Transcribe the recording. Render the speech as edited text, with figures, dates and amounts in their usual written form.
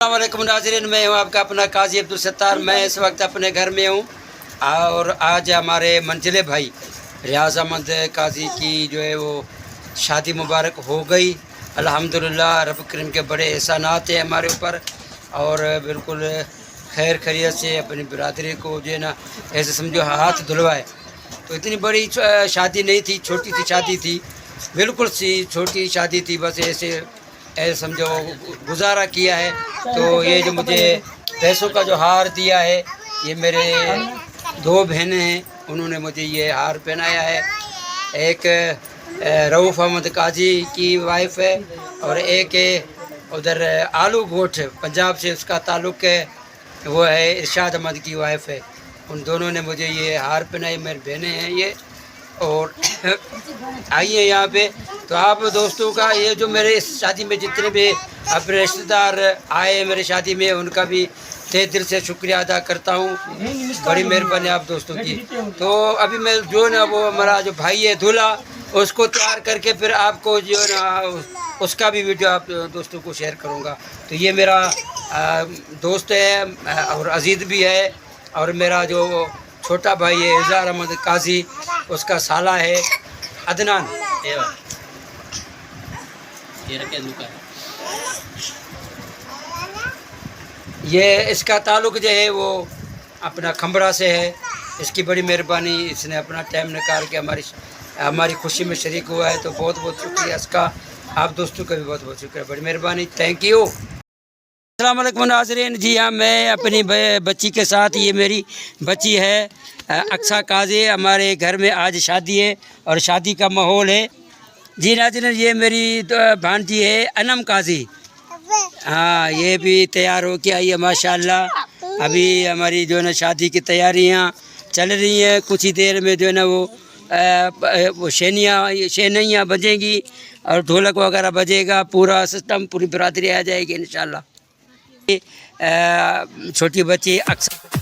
अस्सलामुअलैकुम नाज़रीन, मैं हूँ आपका अपना काजी अब्दुल सत्तार। मैं इस वक्त अपने घर में हूँ और आज हमारे मंजिले भाई रियाज अहमद काजी की जो है वो शादी मुबारक हो गई। अल्हम्दुलिल्लाह, रब करीम के बड़े एहसानात हैं हमारे ऊपर और बिल्कुल खैर खैरियत से अपनी बिरादरी को जो है ना ऐसे समझो हाथ धुलवाए। तो इतनी बड़ी शादी नहीं थी, छोटी सी शादी थी, बिल्कुल सी छोटी शादी थी, बस ऐसे समझो गुजारा किया है। तो ये जो मुझे पैसों का जो हार दिया है, ये मेरे दो बहनें हैं, उन्होंने मुझे ये हार पहनाया है। एक रऊफ़ अहमद काजी की वाइफ है और एक उधर आलू गोठ पंजाब से उसका ताल्लुक़ है, वो है इरशाद अहमद की वाइफ है। उन दोनों ने मुझे ये हार पहनाई, मेरी बहनें हैं ये। और आइए यहाँ पे, तो आप दोस्तों का ये जो मेरे इस शादी में जितने भी अपने रिश्तेदार आए मेरे शादी में, उनका भी तहे दिल से शुक्रिया अदा करता हूँ। बड़ी मेहरबानी आप दोस्तों की। तो अभी मैं जो ना वो हमारा जो भाई है दूल्हा, उसको तैयार करके फिर आपको जो ना उसका भी वीडियो आप दोस्तों को शेयर करूँगा। तो ये मेरा दोस्त है और अजीज़ भी है, और मेरा जो छोटा भाई है इज़हार अहमद काजी, उसका साला है अदनान। ये इसका ताल्लुक़ जो है वो अपना खंबड़ा से है। इसकी बड़ी मेहरबानी, इसने अपना टाइम निकाल के हमारी खुशी में शरीक हुआ है। तो बहुत बहुत शुक्रिया इसका। आप दोस्तों का भी बहुत बहुत शुक्रिया, बड़ी मेहरबानी, थैंक यू। अस्सलाम वालेकुम नाज़रीन, जी हाँ, मैं अपनी बच्ची के साथ, ये मेरी बच्ची है अक्सा काजी। हमारे घर में आज शादी है और शादी का माहौल है। जी नाज़रीन, ये मेरी भांजी है अनम काजी। हाँ, ये भी तैयार हो के आई है माशाल्लाह। अभी हमारी जो है ना शादी की तैयारियाँ चल रही हैं। कुछ ही देर में जो है ना वो शहनियाँ बजेंगी और ढोलक वगैरह बजेगा, पूरा सिस्टम, पूरी बरादरी आ जाएगी इंशाल्लाह। छोटी बच्ची अक्सर